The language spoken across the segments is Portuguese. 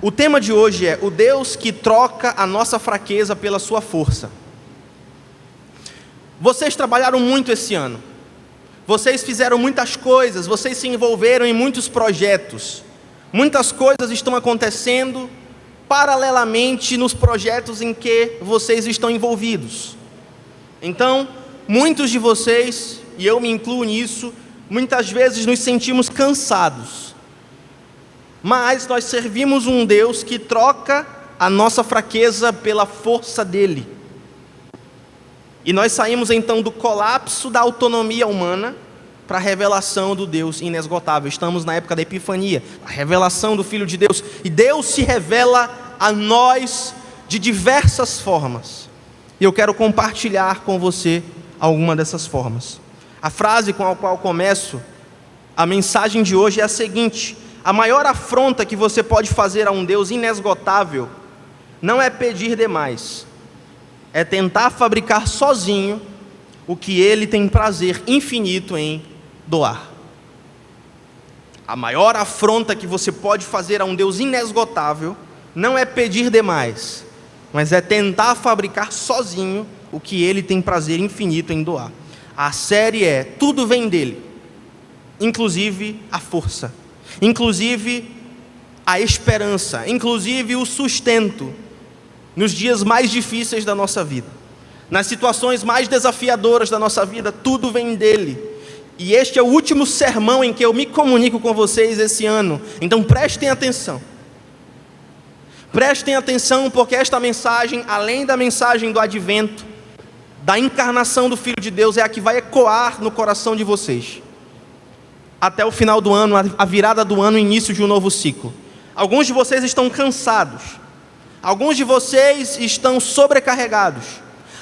O tema de hoje é o Deus que troca a nossa fraqueza pela sua força. Vocês trabalharam muito esse ano. Vocês fizeram muitas coisas, vocês se envolveram em muitos projetos. Muitas coisas estão acontecendo paralelamente nos projetos em que vocês estão envolvidos. Então, muitos de vocês, e eu me incluo nisso, muitas vezes nos sentimos cansados. Mas nós servimos um Deus que troca a nossa fraqueza pela força dele. E nós saímos então do colapso da autonomia humana para a revelação do Deus inesgotável. Estamos na época da Epifania, a revelação do Filho de Deus. E Deus se revela a nós de diversas formas. E eu quero compartilhar com você alguma dessas formas. A frase com a qual começo a mensagem de hoje é a seguinte: a maior afronta que você pode fazer a um Deus inesgotável não é pedir demais, é tentar fabricar sozinho o que Ele tem prazer infinito em doar. A maior afronta que você pode fazer a um Deus inesgotável não é pedir demais, mas é tentar fabricar sozinho o que Ele tem prazer infinito em doar. A série é: tudo vem dele, inclusive a força, inclusive a esperança, inclusive o sustento, nos dias mais difíceis da nossa vida, nas situações mais desafiadoras da nossa vida, tudo vem dele. E este é o último sermão em que eu me comunico com vocês esse ano, então prestem atenção. Prestem atenção, porque esta mensagem, além da mensagem do advento, da encarnação do Filho de Deus, é a que vai ecoar no coração de vocês até o final do ano, a virada do ano, o início de um novo ciclo. Alguns de vocês estão cansados, alguns de vocês estão sobrecarregados,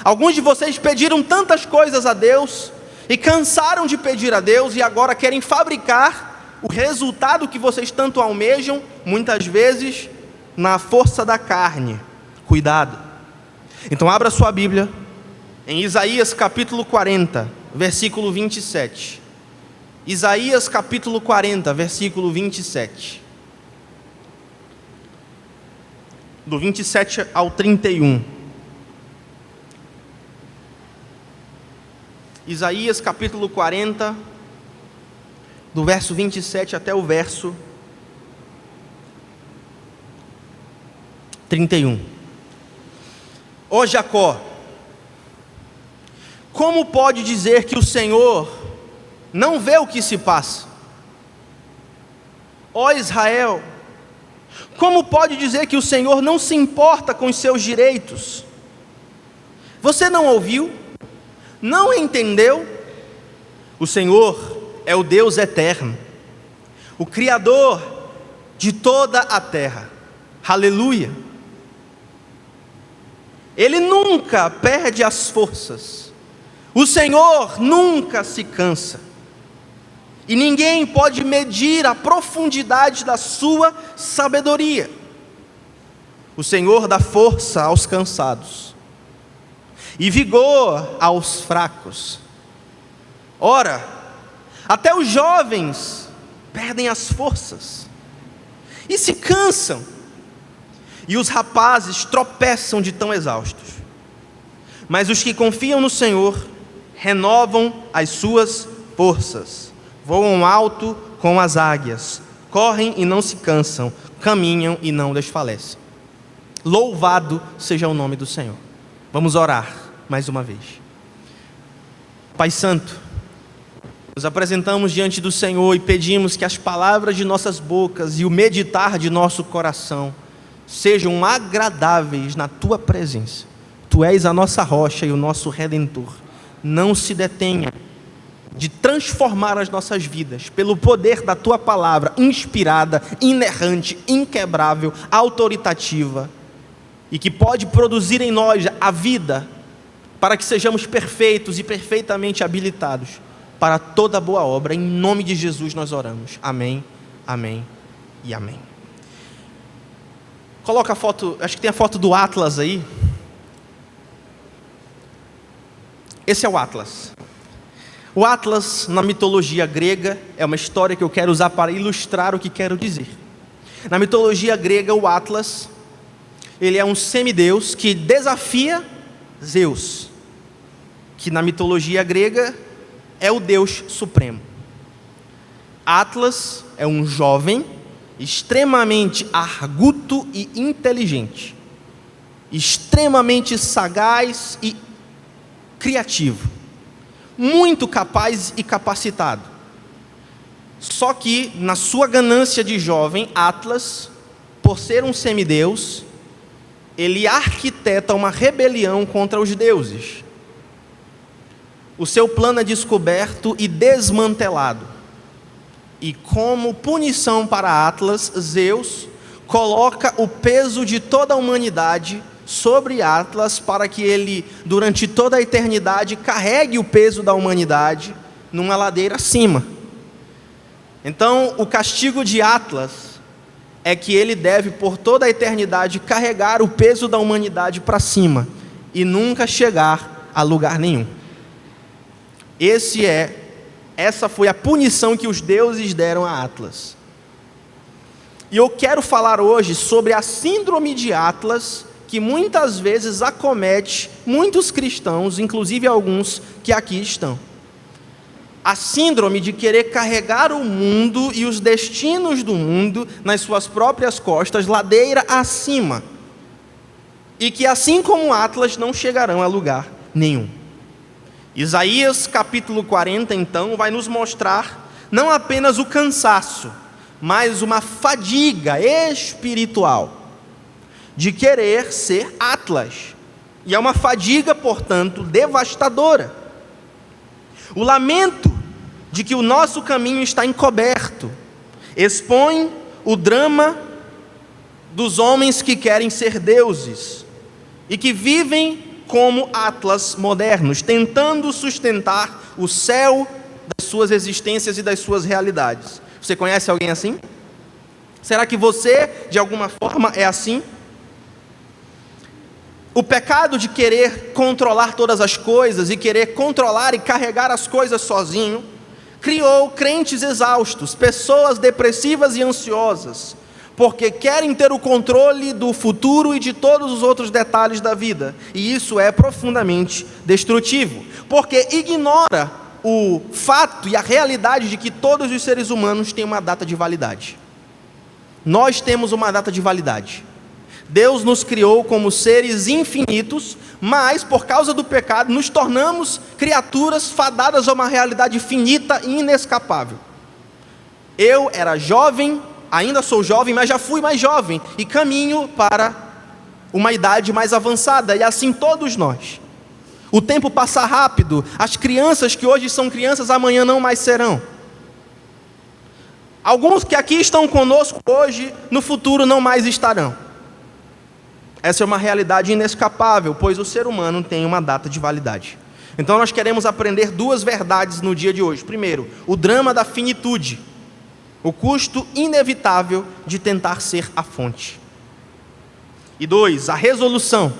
alguns de vocês pediram tantas coisas a Deus e cansaram de pedir a Deus e agora querem fabricar o resultado que vocês tanto almejam, muitas vezes na força da carne. Cuidado. Então abra sua Bíblia em Isaías capítulo 40, versículo 27. Isaías capítulo 40, versículo 27. Do 27 ao 31. Isaías capítulo 40, do verso 27 até o verso 31. Ó Jacó, como pode dizer que o Senhor não vê o que se passa? Ó Israel, como pode dizer que o Senhor não se importa com os seus direitos? Você não ouviu? Não entendeu? O Senhor é o Deus eterno, o Criador de toda a terra. Aleluia! Ele nunca perde as forças, o Senhor nunca se cansa, e ninguém pode medir a profundidade da sua sabedoria. O Senhor dá força aos cansados e vigor aos fracos. Ora, até os jovens perdem as forças e se cansam, e os rapazes tropeçam de tão exaustos. Mas os que confiam no Senhor renovam as suas forças, voam alto como as águias, correm e não se cansam, caminham e não desfalecem. Louvado seja o nome do Senhor. Vamos orar mais uma vez. Pai Santo, nos apresentamos diante do Senhor e pedimos que as palavras de nossas bocas e o meditar de nosso coração sejam agradáveis na Tua presença. Tu és a nossa rocha e o nosso Redentor. Não se detenha de transformar as nossas vidas pelo poder da Tua palavra, inspirada, inerrante, inquebrável, autoritativa, e que pode produzir em nós a vida, para que sejamos perfeitos e perfeitamente habilitados para toda boa obra. Em nome de Jesus nós oramos. Amém, amém e amém. Coloca a foto, acho que tem a foto do Atlas aí. Esse é o Atlas. O Atlas, na mitologia grega, é uma história que eu quero usar para ilustrar o que quero dizer. Na mitologia grega, o Atlas, ele é um semideus que desafia Zeus, que na mitologia grega é o deus supremo. Atlas é um jovem extremamente arguto e inteligente, extremamente sagaz e criativo, muito capaz e capacitado. Só que, na sua ganância de jovem, Atlas, por ser um semideus, ele arquiteta uma rebelião contra os deuses. O seu plano é descoberto e desmantelado. E como punição para Atlas, Zeus coloca o peso de toda a humanidade sobre Atlas para que ele, durante toda a eternidade, carregue o peso da humanidade numa ladeira acima. Então, o castigo de Atlas é que ele deve, por toda a eternidade, carregar o peso da humanidade para cima e nunca chegar a lugar nenhum. Essa foi a punição que os deuses deram a Atlas. E eu quero falar hoje sobre a síndrome de Atlas, que muitas vezes acomete muitos cristãos, inclusive alguns que aqui estão. A síndrome de querer carregar o mundo e os destinos do mundo nas suas próprias costas, ladeira acima. E que, assim como Atlas, não chegarão a lugar nenhum. Isaías capítulo 40, então, vai nos mostrar não apenas o cansaço, mas uma fadiga espiritual de querer ser Atlas. E é uma fadiga, portanto, devastadora. O lamento de que o nosso caminho está encoberto expõe o drama dos homens que querem ser deuses e que vivem como Atlas modernos, tentando sustentar o céu das suas existências e das suas realidades. Você conhece alguém assim? Será que você, de alguma forma, é assim? O pecado de querer controlar todas as coisas e querer controlar e carregar as coisas sozinho, criou crentes exaustos, pessoas depressivas e ansiosas, porque querem ter o controle do futuro e de todos os outros detalhes da vida. E isso é profundamente destrutivo, porque ignora o fato e a realidade de que todos os seres humanos têm uma data de validade. Nós temos uma data de validade. Deus nos criou como seres infinitos, mas por causa do pecado nos tornamos criaturas fadadas a uma realidade finita e inescapável. Eu era jovem, ainda sou jovem, mas já fui mais jovem e caminho para uma idade mais avançada, e assim todos nós. O tempo passa rápido, as crianças que hoje são crianças, amanhã não mais serão. Alguns que aqui estão conosco hoje, no futuro não mais estarão. Essa é uma realidade inescapável, pois o ser humano tem uma data de validade. Então nós queremos aprender duas verdades no dia de hoje. Primeiro, o drama da finitude, o custo inevitável de tentar ser a fonte. E dois, a resolução.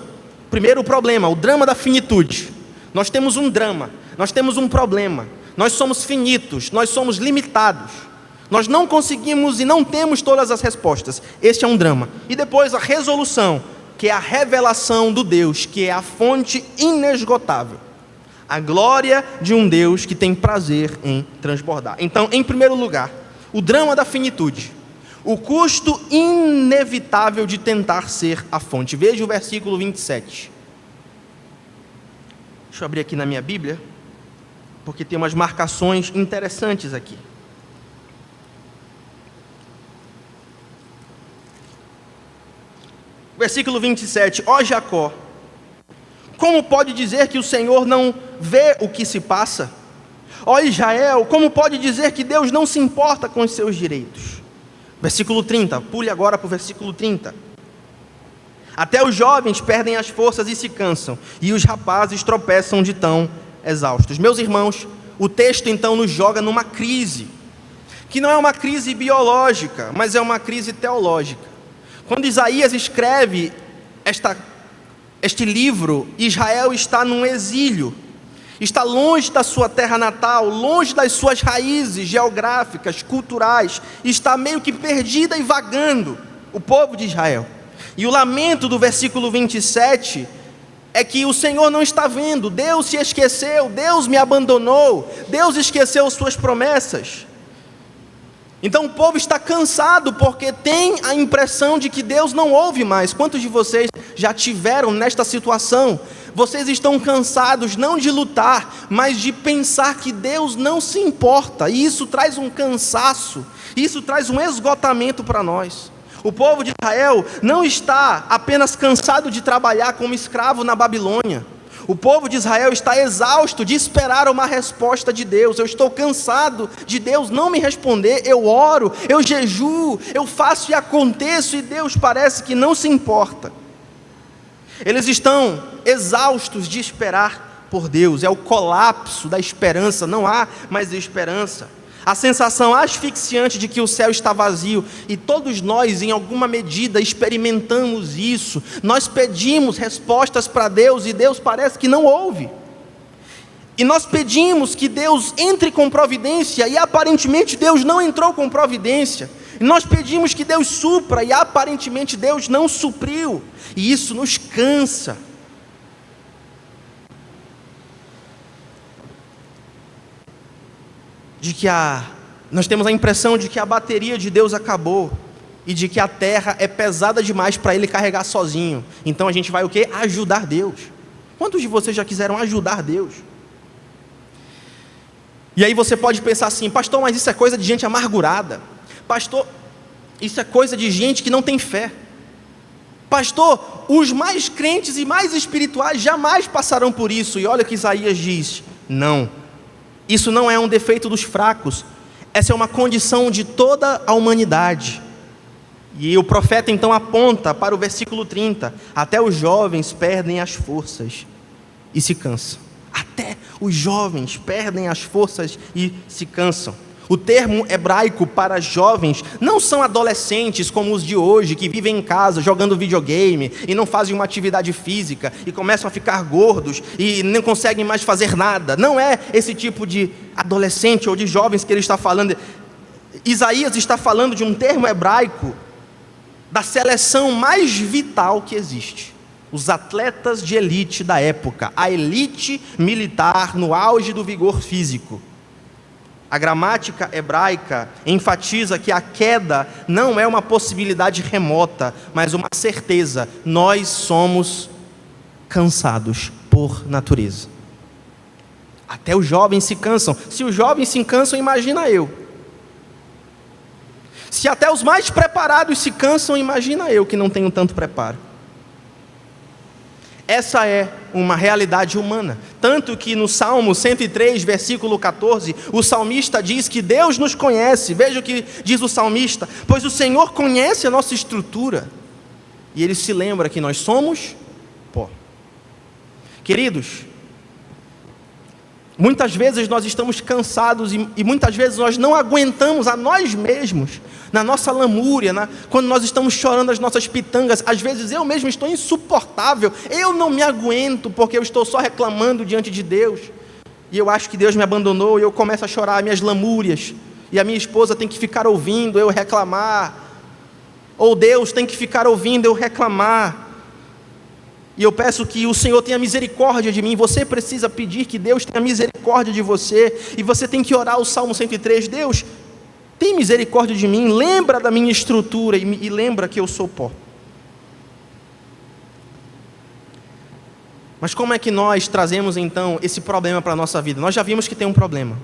Primeiro, o problema, o drama da finitude. Nós temos um drama, nós temos um problema, nós somos finitos, nós somos limitados. Nós não conseguimos e não temos todas as respostas. Este é um drama. E depois a resolução, que é a revelação do Deus, que é a fonte inesgotável. A glória de um Deus que tem prazer em transbordar. Então, em primeiro lugar, o drama da finitude. O custo inevitável de tentar ser a fonte. Veja o versículo 27. Deixa eu abrir aqui na minha Bíblia, porque tem umas marcações interessantes aqui. Versículo 27, ó Jacó, como pode dizer que o Senhor não vê o que se passa? Ó Israel, como pode dizer que Deus não se importa com os seus direitos? Versículo 30, pule agora para o versículo 30. Até os jovens perdem as forças e se cansam, e os rapazes tropeçam de tão exaustos. Meus irmãos, o texto então nos joga numa crise, que não é uma crise biológica, mas é uma crise teológica. Quando Isaías escreve este livro, Israel está num exílio. está longe da sua terra natal, longe das suas raízes geográficas, culturais, está meio que perdida e vagando, o povo de Israel. E o lamento do versículo 27 é que o Senhor não está vendo, Deus se esqueceu, Deus me abandonou, Deus esqueceu suas promessas. Então o povo está cansado porque tem a impressão de que Deus não ouve mais. Quantos de vocês já tiveram nesta situação? Vocês estão cansados não de lutar, mas de pensar que Deus não se importa, e isso traz um cansaço, isso traz um esgotamento para nós. O povo de Israel não está apenas cansado de trabalhar como escravo na Babilônia. O povo de Israel está exausto de esperar uma resposta de Deus. Eu estou cansado de Deus não me responder. Eu oro, eu jejuo, eu faço e aconteço, e Deus parece que não se importa. Eles estão exaustos de esperar por Deus. É o colapso da esperança, não há mais esperança. A sensação asfixiante de que o céu está vazio, e todos nós, em alguma medida, experimentamos isso. Nós pedimos respostas para Deus e Deus parece que não ouve. E nós pedimos que Deus entre com providência e aparentemente Deus não entrou com providência. E nós pedimos que Deus supra e aparentemente Deus não supriu. E isso nos cansa. Nós temos a impressão de que a bateria de Deus acabou e de que a terra é pesada demais para Ele carregar sozinho. Então a gente vai o quê? Ajudar Deus. Quantos de vocês já quiseram ajudar Deus? E aí você pode pensar assim: pastor, mas isso é coisa de gente amargurada. Pastor, isso é coisa de gente que não tem fé. Pastor, os mais crentes e mais espirituais jamais passarão por isso. E olha o que Isaías diz: não. Isso não é um defeito dos fracos, essa é uma condição de toda a humanidade. E o profeta então aponta para o versículo 30, até os jovens perdem as forças e se cansam. Até os jovens perdem as forças e se cansam. O termo hebraico para jovens não são adolescentes como os de hoje, que vivem em casa jogando videogame e não fazem uma atividade física e começam a ficar gordos e não conseguem mais fazer nada. Não é esse tipo de adolescente ou de jovens que ele está falando. Isaías está falando de um termo hebraico da seleção mais vital que existe. Os atletas de elite da época, a elite militar no auge do vigor físico. A gramática hebraica enfatiza que a queda não é uma possibilidade remota, mas uma certeza. Nós somos cansados por natureza. Até os jovens se cansam. Se os jovens se cansam, imagina eu. Se até os mais preparados se cansam, imagina eu que não tenho tanto preparo. Essa é uma realidade humana. Tanto que no Salmo 103, versículo 14, o salmista diz que Deus nos conhece. Veja o que diz o salmista: pois o Senhor conhece a nossa estrutura. E ele se lembra que nós somos pó. Queridos, muitas vezes nós estamos cansados e muitas vezes nós não aguentamos a nós mesmos, na nossa lamúria, quando nós estamos chorando as nossas pitangas. Às vezes eu mesmo estou insuportável, eu não me aguento porque eu estou só reclamando diante de Deus, e eu acho que Deus me abandonou, e eu começo a chorar as minhas lamúrias, e a minha esposa tem que ficar ouvindo eu reclamar, ou Deus tem que ficar ouvindo eu reclamar. E eu peço que o Senhor tenha misericórdia de mim. Você precisa pedir que Deus tenha misericórdia de você. E você tem que orar o Salmo 103. Deus, tem misericórdia de mim. Lembra da minha estrutura e lembra que eu sou pó. Mas como é que nós trazemos então esse problema para a nossa vida? Nós já vimos que tem um problema.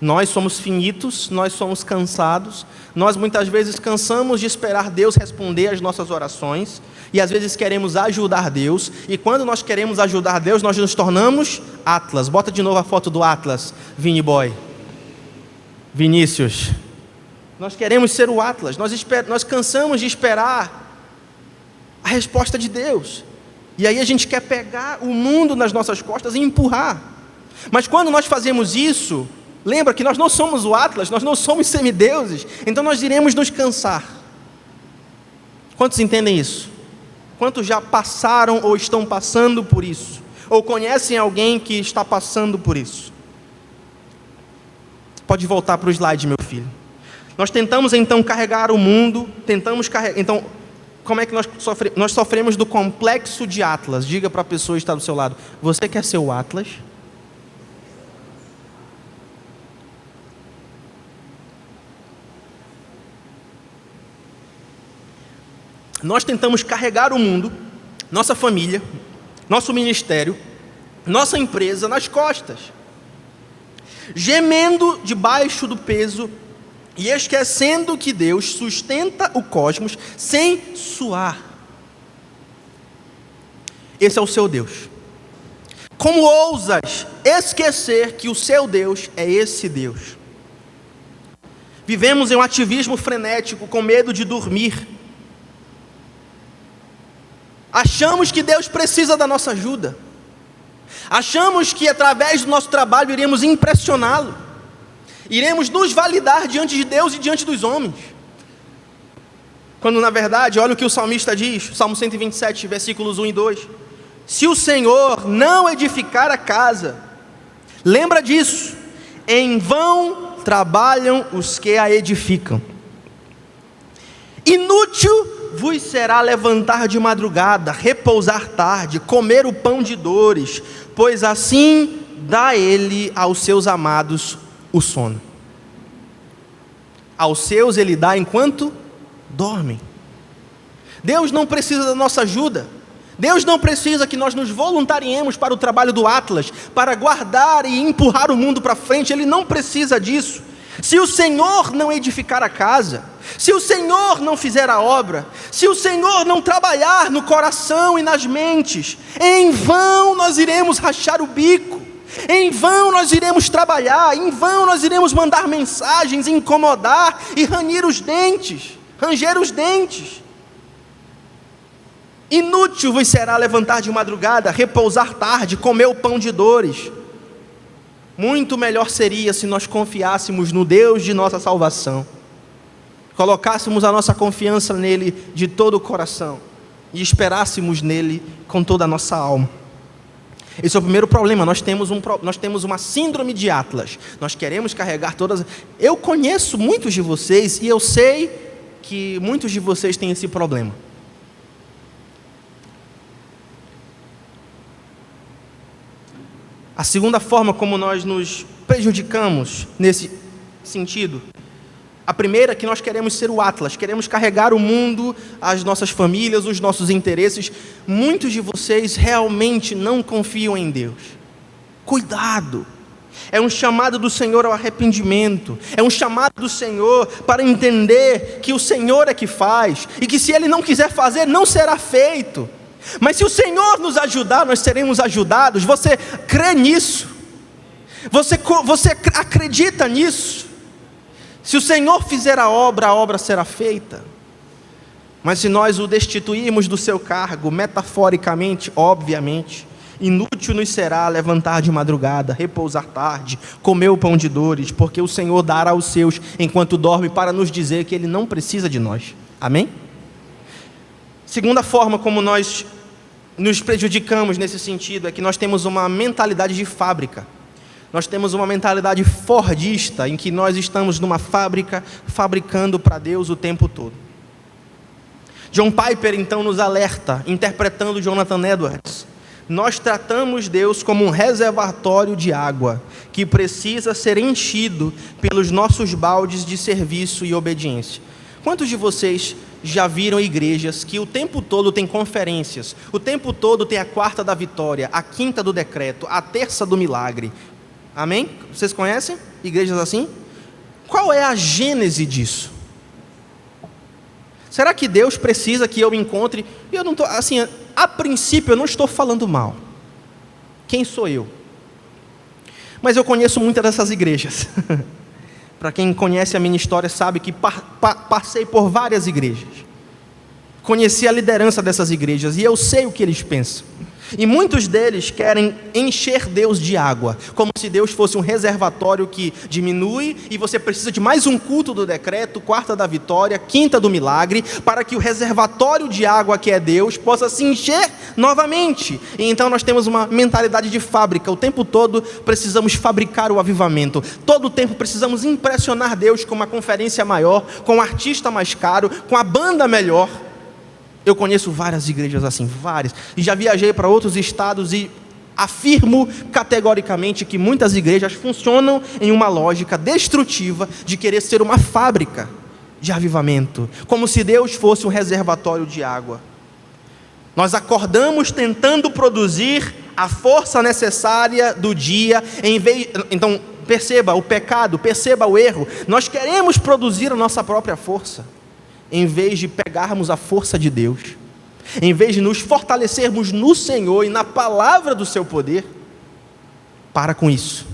Nós somos finitos, nós somos cansados, nós muitas vezes cansamos de esperar Deus responder às nossas orações, e às vezes queremos ajudar Deus, e quando nós queremos ajudar Deus, nós nos tornamos Atlas. Bota de novo a foto do Atlas, Vini Boy. Vinícius. Nós queremos ser o Atlas, nós cansamos de esperar a resposta de Deus, e aí a gente quer pegar o mundo nas nossas costas e empurrar. Mas quando nós fazemos isso, lembra que nós não somos o Atlas, nós não somos semideuses, então nós iremos nos cansar. Quantos entendem isso? Quantos já passaram ou estão passando por isso? ou conhecem alguém que está passando por isso. Pode voltar para o slide, meu filho. Nós tentamos então carregar o mundo, então, como é que nós sofremos? Nós sofremos do complexo de Atlas. Diga para a pessoa que está do seu lado: você quer ser o Atlas? Nós tentamos carregar o mundo, nossa família, nosso ministério, nossa empresa nas costas, gemendo debaixo do peso e esquecendo que Deus sustenta o cosmos sem suar. Esse é o seu Deus. Como ousas esquecer que o seu Deus é esse Deus? Vivemos em um ativismo frenético, com medo de dormir. Achamos que Deus precisa da nossa ajuda. Achamos que através do nosso trabalho iremos impressioná-lo. Iremos nos validar diante de Deus e diante dos homens. Quando na verdade, olha o que o salmista diz, Salmo 127, versículos 1 e 2. Se o Senhor não edificar a casa, lembra disso, em vão trabalham os que a edificam. Inútil vos será levantar de madrugada, repousar tarde, comer o pão de dores, pois assim dá ele aos seus amados o sono. Aos seus ele dá enquanto dormem. Deus não precisa da nossa ajuda. Deus não precisa que nós nos voluntariemos para o trabalho do Atlas, para guardar e empurrar o mundo para frente. Ele não precisa disso. Se o Senhor não edificar a casa, se o Senhor não fizer a obra, se o Senhor não trabalhar no coração e nas mentes, em vão nós iremos rachar o bico, em vão nós iremos trabalhar, em vão nós iremos mandar mensagens, incomodar e ranger os dentes. Inútil vos será levantar de madrugada, repousar tarde, comer o pão de dores. Muito melhor seria se nós confiássemos no Deus de nossa salvação, colocássemos a nossa confiança nele de todo o coração e esperássemos nele com toda a nossa alma. Esse é o primeiro problema. Nós temos uma síndrome de Atlas. Nós queremos carregar todas. Eu conheço muitos de vocês e eu sei que muitos de vocês têm esse problema. A segunda forma como nós nos prejudicamos nesse sentido, a primeira é que nós queremos ser o Atlas, queremos carregar o mundo, as nossas famílias, os nossos interesses. Muitos de vocês realmente não confiam em Deus. Cuidado! É um chamado do Senhor ao arrependimento, é um chamado do Senhor para entender que o Senhor é que faz, e que se Ele não quiser fazer, não será feito. Mas se o Senhor nos ajudar, nós seremos ajudados. Você crê nisso? Você acredita nisso? Se o Senhor fizer a obra será feita. Mas se nós o destituirmos do seu cargo, metaforicamente, obviamente, inútil nos será levantar de madrugada, repousar tarde, comer o pão de dores, porque o Senhor dará aos seus enquanto dorme, para nos dizer que Ele não precisa de nós. Amém? Segunda forma como nós nos prejudicamos nesse sentido é que nós temos uma mentalidade de fábrica. Nós temos uma mentalidade fordista, em que nós estamos numa fábrica, fabricando para Deus o tempo todo. John Piper então nos alerta, interpretando Jonathan Edwards: nós tratamos Deus como um reservatório de água, que precisa ser enchido pelos nossos baldes de serviço e obediência. Quantos de vocês já viram igrejas que o tempo todo tem conferências, o tempo todo tem a quarta da vitória, a quinta do decreto, a terça do milagre? Amém? Vocês conhecem igrejas assim? Qual é a gênese disso? Será que Deus precisa que eu me encontre? Eu não estou, assim, a princípio eu não estou falando mal. Quem sou eu? Mas eu conheço muitas dessas igrejas. Para quem conhece a minha história sabe que passei por várias igrejas. Conheci a liderança dessas igrejas e eu sei o que eles pensam. E muitos deles querem encher Deus de água, como se Deus fosse um reservatório que diminui e você precisa de mais um culto do decreto, quarta da vitória, quinta do milagre, para que o reservatório de água que é Deus possa se encher novamente. E então nós temos uma mentalidade de fábrica, o tempo todo precisamos fabricar o avivamento, todo o tempo precisamos impressionar Deus com uma conferência maior, com um artista mais caro, com a banda melhor. Eu conheço várias igrejas assim, várias, e já viajei para outros estados e afirmo categoricamente que muitas igrejas funcionam em uma lógica destrutiva de querer ser uma fábrica de avivamento, como se Deus fosse um reservatório de água. Nós acordamos tentando produzir a força necessária do dia, então perceba o pecado, perceba o erro, nós queremos produzir a nossa própria força, em vez de pegarmos a força de Deus, em vez de nos fortalecermos no Senhor e na palavra do seu poder. Para com isso,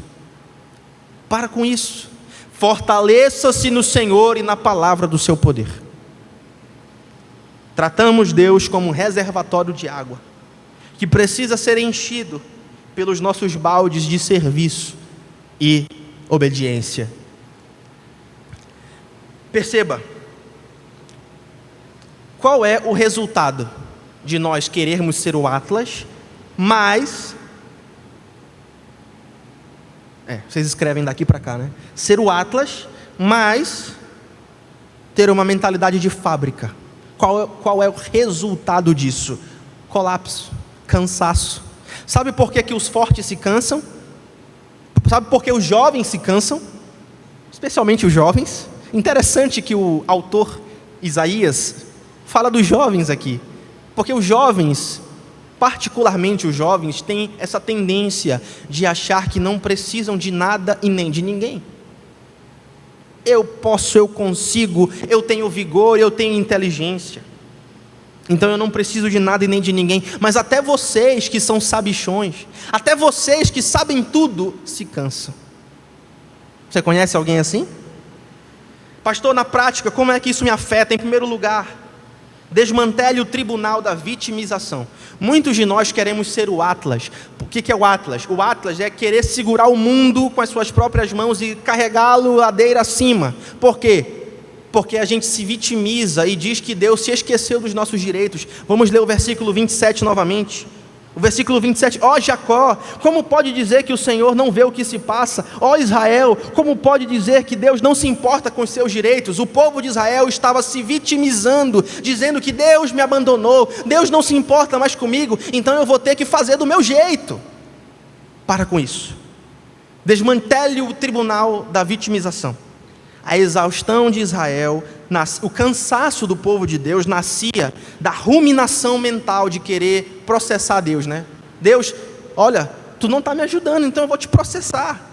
fortaleça-se no Senhor e na palavra do seu poder. Tratamos Deus como um reservatório de água, que precisa ser enchido pelos nossos baldes de serviço e obediência. Perceba, qual é o resultado de nós querermos ser o Atlas, mas... vocês escrevem daqui para cá, né? Ser o Atlas, mas ter uma mentalidade de fábrica. Qual é o resultado disso? Colapso, cansaço. Sabe por que os fortes se cansam? Sabe por que os jovens se cansam? Especialmente os jovens. Interessante que o autor Isaías fala dos jovens aqui, porque os jovens, particularmente os jovens, têm essa tendência de achar que não precisam de nada e nem de ninguém. Eu posso, eu consigo, eu tenho vigor, eu tenho inteligência, então eu não preciso de nada e nem de ninguém. Mas até vocês que são sabichões, até vocês que sabem tudo, se cansam. Você conhece alguém assim? Pastor, na prática, como é que isso me afeta? Em primeiro lugar, desmantele o tribunal da vitimização. Muitos de nós queremos ser o Atlas. O que é o Atlas? O Atlas é querer segurar o mundo com as suas próprias mãos e carregá-lo ladeira acima. Por quê? Porque a gente se vitimiza e diz que Deus se esqueceu dos nossos direitos. Vamos ler o versículo 27 novamente. O versículo 27, ó Jacó, como pode dizer que o Senhor não vê o que se passa? Ó Israel, como pode dizer que Deus não se importa com os seus direitos? O povo de Israel estava se vitimizando, dizendo que Deus me abandonou, Deus não se importa mais comigo, então eu vou ter que fazer do meu jeito. Para com isso. Desmantele o tribunal da vitimização. A exaustão de Israel, o cansaço do povo de Deus nascia da ruminação mental de querer processar Deus, né? Deus, olha, tu não está me ajudando, então eu vou te processar.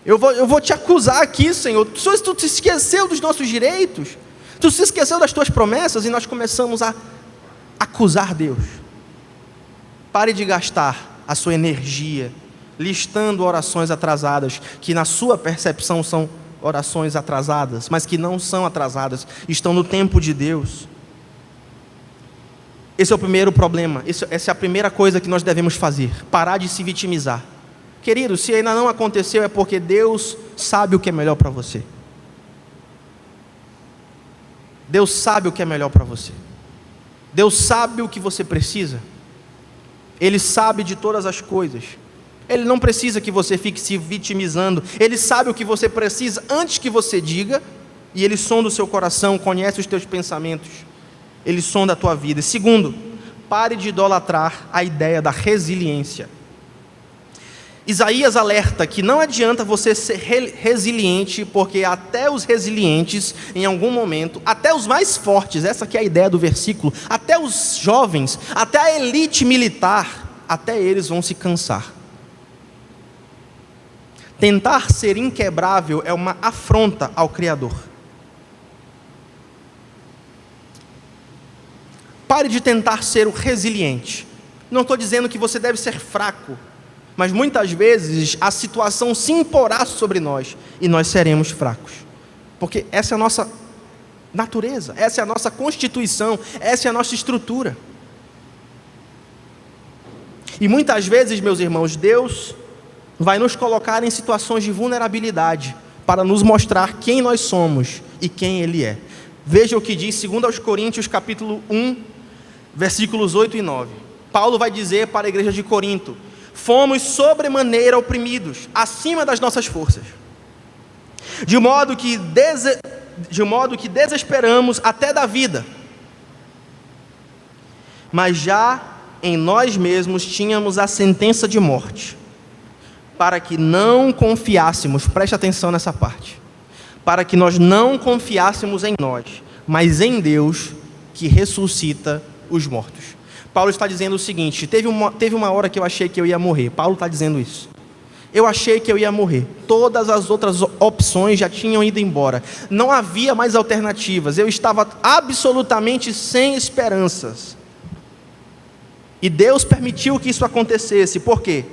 Eu vou te acusar aqui, Senhor. Tu te esqueceu dos nossos direitos, tu se esqueceu das tuas promessas, e nós começamos a acusar Deus. Pare de gastar a sua energia listando orações atrasadas, que na sua percepção são orações atrasadas, mas que não são atrasadas, estão no tempo de Deus. Esse é o primeiro problema, essa é a primeira coisa que nós devemos fazer, parar de se vitimizar. Querido, se ainda não aconteceu, é porque Deus sabe o que é melhor para você. Deus sabe o que é melhor para você. Deus sabe o que você precisa. Ele sabe de todas as coisas. Ele não precisa que você fique se vitimizando. Ele sabe o que você precisa antes que você diga. E Ele sonda o seu coração, conhece os teus pensamentos. Ele sonda a tua vida. Segundo, pare de idolatrar a ideia da resiliência. Isaías alerta que não adianta você ser resiliente, porque até os resilientes, em algum momento, até os mais fortes, essa que é a ideia do versículo, até os jovens, até a elite militar, até eles vão se cansar. Tentar ser inquebrável é uma afronta ao Criador. Pare de tentar ser o resiliente. Não estou dizendo que você deve ser fraco, mas muitas vezes a situação se imporá sobre nós e nós seremos fracos, porque essa é a nossa natureza, essa é a nossa constituição, essa é a nossa estrutura. E muitas vezes, meus irmãos, Deus vai nos colocar em situações de vulnerabilidade para nos mostrar quem nós somos e quem Ele é. Veja o que diz 2 Coríntios capítulo 1, versículos 8 e 9. Paulo vai dizer para a igreja de Corinto: fomos sobremaneira oprimidos, acima das nossas forças, de modo que desesperamos até da vida, mas já em nós mesmos tínhamos a sentença de morte, para que não confiássemos, preste atenção nessa parte, para que nós não confiássemos em nós, mas em Deus que ressuscita os mortos. Paulo está dizendo o seguinte: teve uma hora que eu achei que eu ia morrer. Paulo está dizendo isso. Eu achei que eu ia morrer. Todas as outras opções já tinham ido embora. Não havia mais alternativas. Eu estava absolutamente sem esperanças. E Deus permitiu que isso acontecesse. Por quê?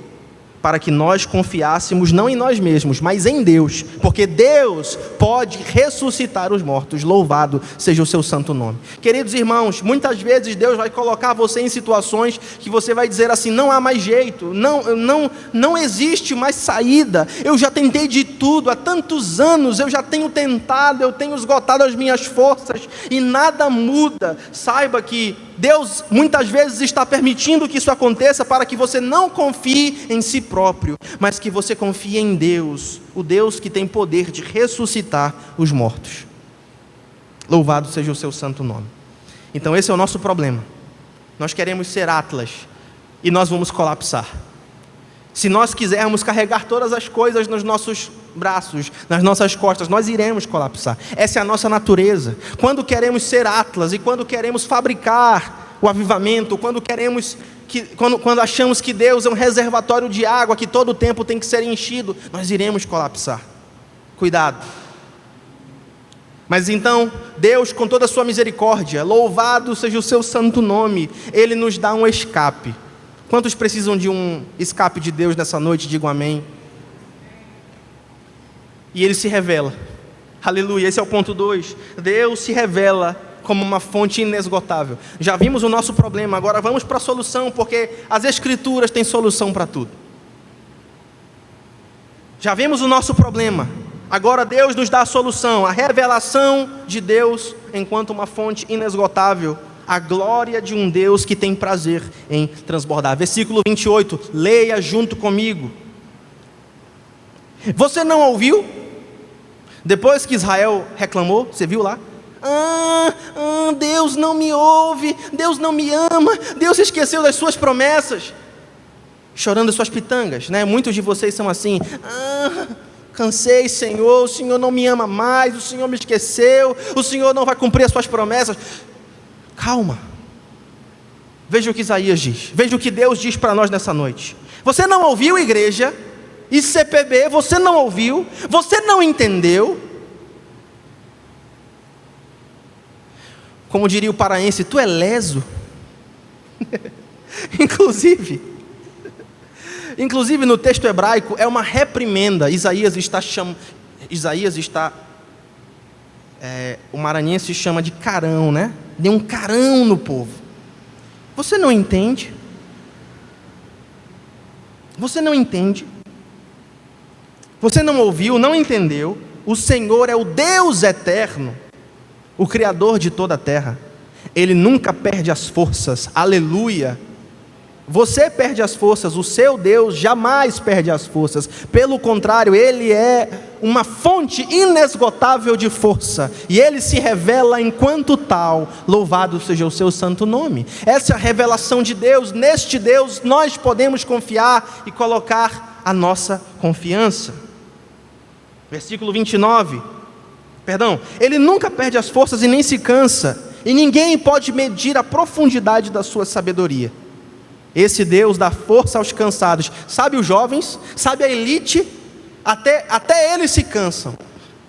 Para que nós confiássemos não em nós mesmos, mas em Deus, porque Deus pode ressuscitar os mortos. Louvado seja o seu santo nome. Queridos irmãos, muitas vezes Deus vai colocar você em situações que você vai dizer assim: não há mais jeito, não existe mais saída, eu já tentei de tudo, há tantos anos eu já tenho tentado, eu tenho esgotado as minhas forças e nada muda. Saiba que Deus muitas vezes está permitindo que isso aconteça para que você não confie em si próprio, mas que você confie em Deus, o Deus que tem poder de ressuscitar os mortos. Louvado seja o seu santo nome. Então esse é o nosso problema. Nós queremos ser Atlas e nós vamos colapsar. Se nós quisermos carregar todas as coisas nos nossos braços, nas nossas costas, nós iremos colapsar. Essa é a nossa natureza. Quando queremos ser Atlas e quando queremos fabricar o avivamento, quando achamos que Deus é um reservatório de água que todo o tempo tem que ser enchido, nós iremos colapsar. Cuidado. Mas então, Deus, com toda a sua misericórdia, louvado seja o seu santo nome, Ele nos dá um escape. Quantos precisam de um escape de Deus nessa noite? Digam amém. E Ele se revela. Aleluia, esse é o ponto 2. Deus se revela como uma fonte inesgotável. Já vimos o nosso problema, agora vamos para a solução, porque as Escrituras têm solução para tudo. Já vimos o nosso problema, agora Deus nos dá a solução, a revelação de Deus enquanto uma fonte inesgotável, a glória de um Deus que tem prazer em transbordar. Versículo 28, leia junto comigo. Você não ouviu? Depois que Israel reclamou, você viu lá? Deus não me ouve, Deus não me ama, Deus esqueceu das suas promessas. Chorando as suas pitangas, né? Muitos de vocês são assim: cansei, Senhor, o Senhor não me ama mais, o Senhor me esqueceu, o Senhor não vai cumprir as suas promessas. Calma. Veja o que Isaías diz, veja o que Deus diz para nós nessa noite. Você não ouviu, igreja? ICPB, você não ouviu? Você não entendeu? Como diria o paraense, tu é leso. Inclusive no texto hebraico é uma reprimenda. Isaías está o maranhense chama de carão, né? Deu um carão no povo. Você não entende? Você não entende? Você não ouviu, não entendeu? O Senhor é o Deus eterno, o Criador de toda a terra. Ele nunca perde as forças, aleluia. Você perde as forças, o seu Deus jamais perde as forças. Pelo contrário, Ele é uma fonte inesgotável de força. E Ele se revela enquanto tal. Louvado seja o seu santo nome. Essa é a revelação de Deus. Neste Deus nós podemos confiar e colocar a nossa confiança. Versículo 29. Ele nunca perde as forças e nem se cansa. E ninguém pode medir a profundidade da sua sabedoria. Esse Deus dá força aos cansados. Sabe os jovens? Sabe a elite? Até eles se cansam.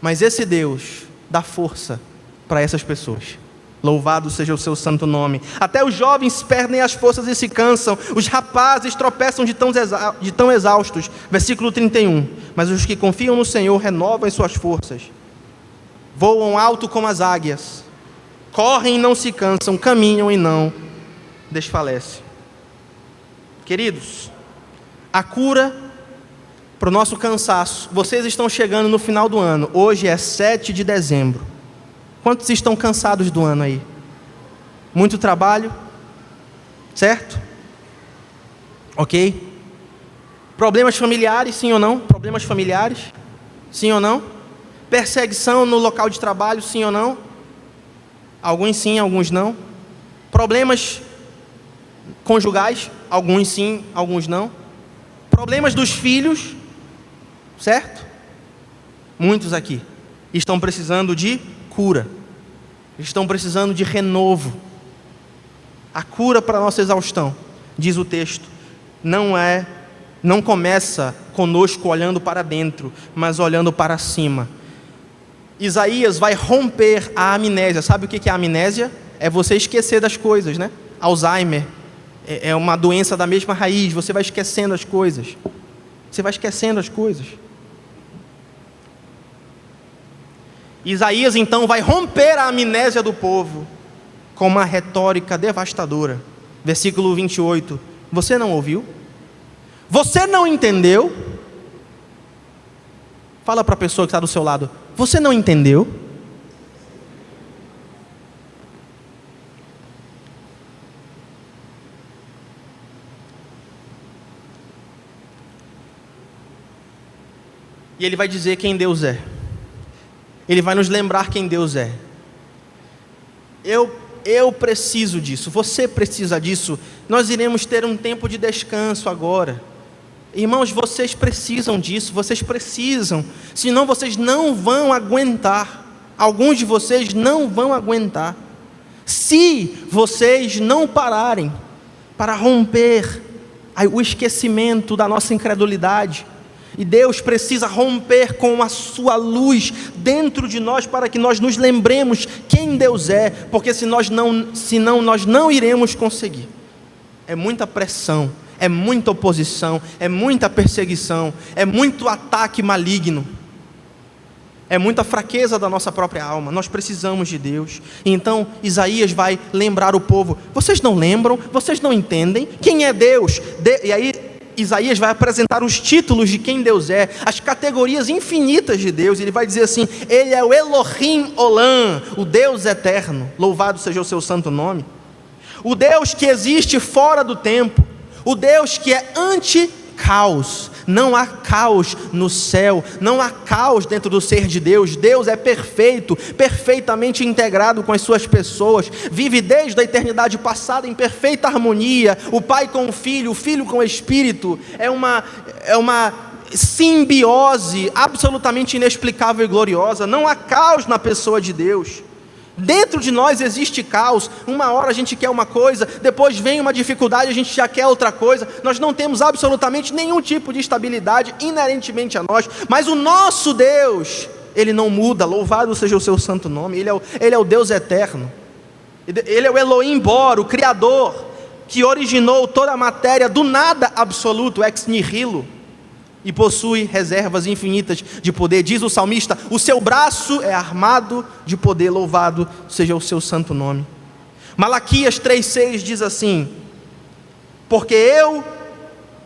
Mas esse Deus dá força para essas pessoas. Louvado seja o seu santo nome. Até os jovens perdem as forças e se cansam. Os rapazes tropeçam de tão exaustos. Versículo 31. Mas os que confiam no Senhor renovam as suas forças. Voam alto como as águias. Correm e não se cansam. Caminham e não desfalecem. Queridos, a cura para o nosso cansaço. Vocês estão chegando no final do ano. Hoje é 7 de dezembro. Quantos estão cansados do ano aí? Muito trabalho? Certo? Ok? Problemas familiares, sim ou não? Problemas familiares? Sim ou não? Perseguição no local de trabalho, sim ou não? Alguns sim, alguns não. Problemas conjugais, alguns sim, alguns não. Problemas dos filhos, certo? Muitos aqui estão precisando de cura, estão precisando de renovo. A cura para a nossa exaustão, diz o texto, não começa conosco olhando para dentro, mas olhando para cima. Isaías vai romper a amnésia. Sabe o que é a amnésia? É você esquecer das coisas, né? Alzheimer é uma doença da mesma raiz. Você vai esquecendo as coisas. Você vai esquecendo as coisas. Isaías então vai romper a amnésia do povo com uma retórica devastadora. Versículo 28. Você não ouviu? Você não entendeu? Fala para a pessoa que está do seu lado. Você não entendeu? E ele vai dizer quem Deus é. Ele vai nos lembrar quem Deus é. Eu preciso disso. Você precisa disso. Nós iremos ter um tempo de descanso agora. Irmãos, vocês precisam disso, vocês precisam, senão vocês não vão aguentar. Alguns de vocês não vão aguentar. Se vocês não pararem para romper o esquecimento da nossa incredulidade, e Deus precisa romper com a sua luz dentro de nós para que nós nos lembremos quem Deus é, porque senão nós não iremos conseguir. É muita pressão, é muita oposição, é muita perseguição, é muito ataque maligno, é muita fraqueza da nossa própria alma. Nós precisamos de Deus. Então Isaías vai lembrar o povo. Vocês não lembram? Vocês não entendem? Quem é Deus? E aí Isaías vai apresentar os títulos de quem Deus é, as categorias infinitas de Deus. Ele vai dizer assim: Ele é o Elohim Olam, o Deus eterno, louvado seja o seu santo nome. O Deus que existe fora do tempo, o Deus que é anti-caos. Não há caos no céu, não há caos dentro do ser de Deus. Deus é perfeito, perfeitamente integrado com as suas pessoas, vive desde a eternidade passada em perfeita harmonia, o Pai com o Filho com o Espírito. É uma simbiose absolutamente inexplicável e gloriosa. Não há caos na pessoa de Deus. Dentro de nós existe caos. Uma hora a gente quer uma coisa, depois vem uma dificuldade, a gente já quer outra coisa. Nós não temos absolutamente nenhum tipo de estabilidade inerentemente a nós. Mas o nosso Deus, Ele não muda. Louvado seja o seu santo nome. Ele é o Deus eterno. Ele é o Elohim Bor, o Criador, que originou toda a matéria do nada absoluto, ex nihilo, e possui reservas infinitas de poder. Diz o salmista: o seu braço é armado de poder, louvado seja o seu santo nome. Malaquias 3,6 diz assim: porque eu,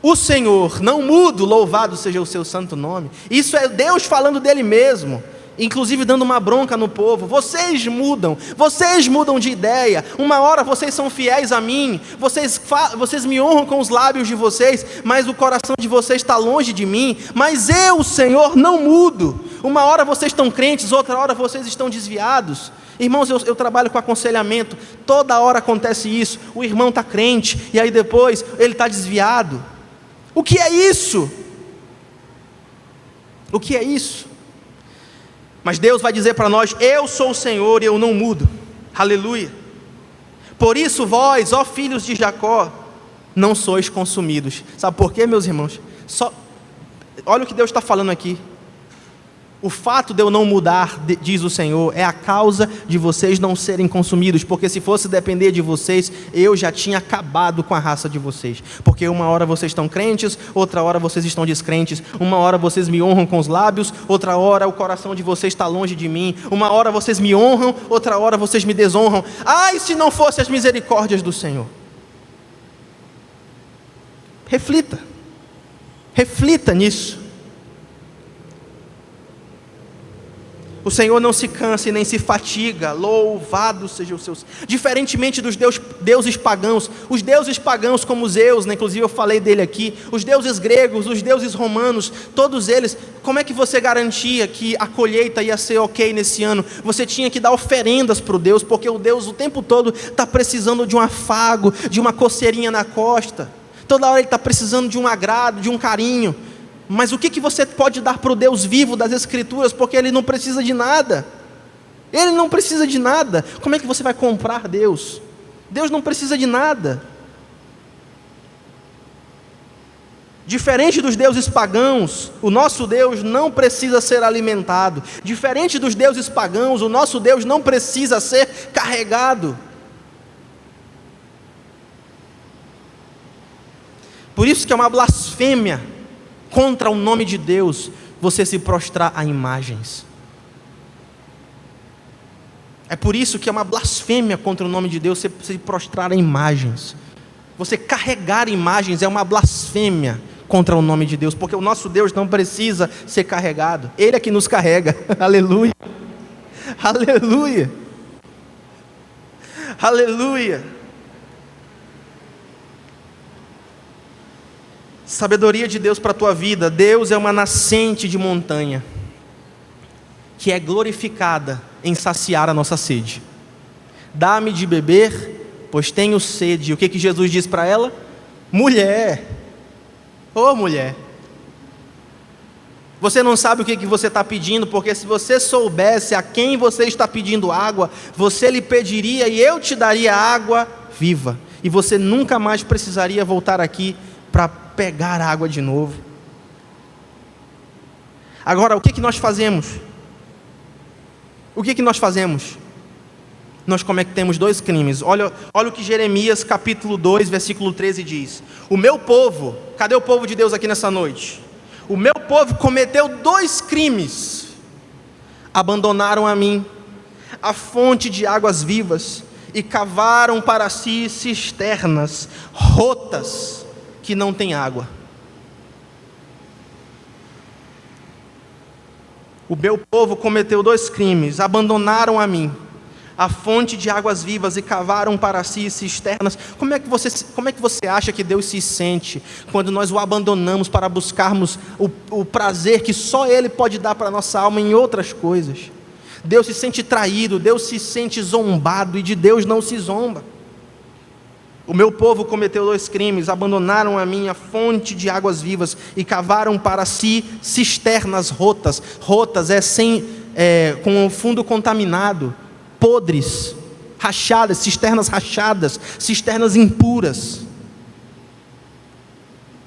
o Senhor, não mudo, louvado seja o seu santo nome. Isso é Deus falando dele mesmo, inclusive dando uma bronca no povo. Vocês mudam de ideia. Uma hora vocês são fiéis a mim, vocês me honram com os lábios de vocês, mas o coração de vocês está longe de mim. Mas eu, o Senhor, não mudo. Uma hora vocês estão crentes, outra hora vocês estão desviados. Irmãos, eu trabalho com aconselhamento, toda hora acontece isso. O irmão está crente, e aí depois ele está desviado. O que é isso? O que é isso? Mas Deus vai dizer para nós: eu sou o Senhor e eu não mudo. Aleluia. Por isso vós, ó filhos de Jacó, não sois consumidos. Sabe por quê, meus irmãos? Olha o que Deus está falando aqui. O fato de eu não mudar, diz o Senhor, é a causa de vocês não serem consumidos, porque se fosse depender de vocês, eu já tinha acabado com a raça de vocês. Porque uma hora vocês estão crentes, outra hora vocês estão descrentes. Uma hora vocês me honram com os lábios, outra hora o coração de vocês está longe de mim. Uma hora vocês me honram, outra hora vocês me desonram. Ai, se não fossem as misericórdias do Senhor. Reflita nisso. O Senhor não se cansa e nem se fatiga, louvado seja o seu... Diferentemente dos deuses pagãos, os deuses pagãos como Zeus, né? Inclusive eu falei dele aqui, os deuses gregos, os deuses romanos, todos eles, como é que você garantia que a colheita ia ser ok nesse ano? Você tinha que dar oferendas para o Deus, porque o Deus o tempo todo está precisando de um afago, de uma coceirinha na costa, toda hora ele está precisando de um agrado, de um carinho. Mas o que você pode dar para o Deus vivo das Escrituras, porque Ele não precisa de nada? Ele não precisa de nada. Como é que você vai comprar Deus? Deus não precisa de nada. Diferente dos deuses pagãos, o nosso Deus não precisa ser alimentado. Diferente dos deuses pagãos, o nosso Deus não precisa ser carregado. Por isso que é uma blasfêmia contra o nome de Deus você se prostrar a imagens. É por isso que é uma blasfêmia contra o nome de Deus você se prostrar a imagens. Você carregar imagens é uma blasfêmia contra o nome de Deus, porque o nosso Deus não precisa ser carregado, Ele é que nos carrega. Aleluia, aleluia, aleluia. Sabedoria de Deus para a tua vida. Deus é uma nascente de montanha que é glorificada em saciar a nossa sede. Dá-me de beber, pois tenho sede. O que Jesus diz para ela? Mulher, mulher, você não sabe o que você está pedindo, porque se você soubesse a quem você está pedindo água, você lhe pediria e eu te daria água viva, e você nunca mais precisaria voltar aqui para pegar água de novo. Agora, o que nós fazemos? Nós cometemos dois crimes. Olha o que Jeremias capítulo 2, versículo 13 diz. O meu povo, cadê o povo de Deus aqui nessa noite? O meu povo cometeu dois crimes. Abandonaram a mim, a fonte de águas vivas, e cavaram para si cisternas rotas, que não tem água. O meu povo cometeu dois crimes: abandonaram a mim, a fonte de águas vivas, e cavaram para si cisternas. Como é que você acha que Deus se sente quando nós o abandonamos para buscarmos o prazer que só Ele pode dar para a nossa alma em outras coisas? Deus se sente traído, Deus se sente zombado, e de Deus não se zomba. O meu povo cometeu dois crimes: abandonaram a mim, a fonte de águas vivas, e cavaram para si cisternas rotas. Rotas com o fundo contaminado, podres, rachadas, cisternas impuras.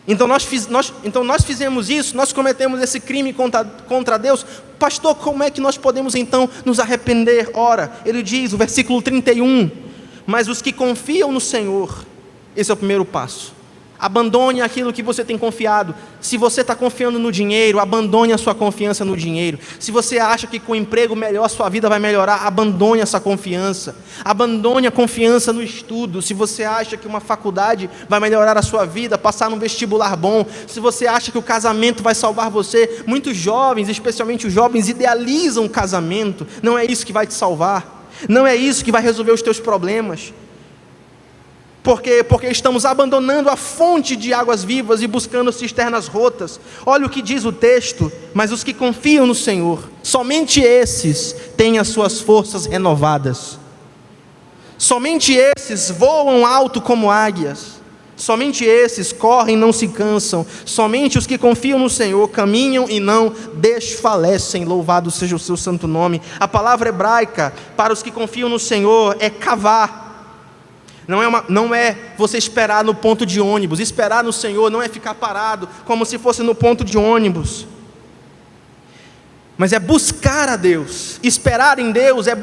Então nós fizemos isso, nós cometemos esse crime contra Deus. Pastor, como é que nós podemos então nos arrepender? Ora, ele diz, o versículo 31... Mas os que confiam no Senhor, esse é o primeiro passo. Abandone aquilo que você tem confiado. Se você está confiando no dinheiro, abandone a sua confiança no dinheiro. Se você acha que com um emprego melhor a sua vida vai melhorar, abandone essa confiança. Abandone a confiança no estudo. Se você acha que uma faculdade vai melhorar a sua vida, passar num vestibular bom. Se você acha que o casamento vai salvar você, muitos jovens, especialmente os jovens, idealizam o casamento. Não é isso que vai te salvar. Não é isso que vai resolver os teus problemas. Porque estamos abandonando a fonte de águas vivas e buscando cisternas rotas. Olha o que diz o texto: mas os que confiam no Senhor, somente esses têm as suas forças renovadas. Somente esses voam alto como águias. Somente esses correm e não se cansam. Somente os que confiam no Senhor caminham e não desfalecem. Louvado seja o seu santo nome. A palavra hebraica para os que confiam no Senhor é cavar. Não é você esperar no ponto de ônibus. Esperar no Senhor não é ficar parado como se fosse no ponto de ônibus, mas é buscar a Deus. Esperar em Deus é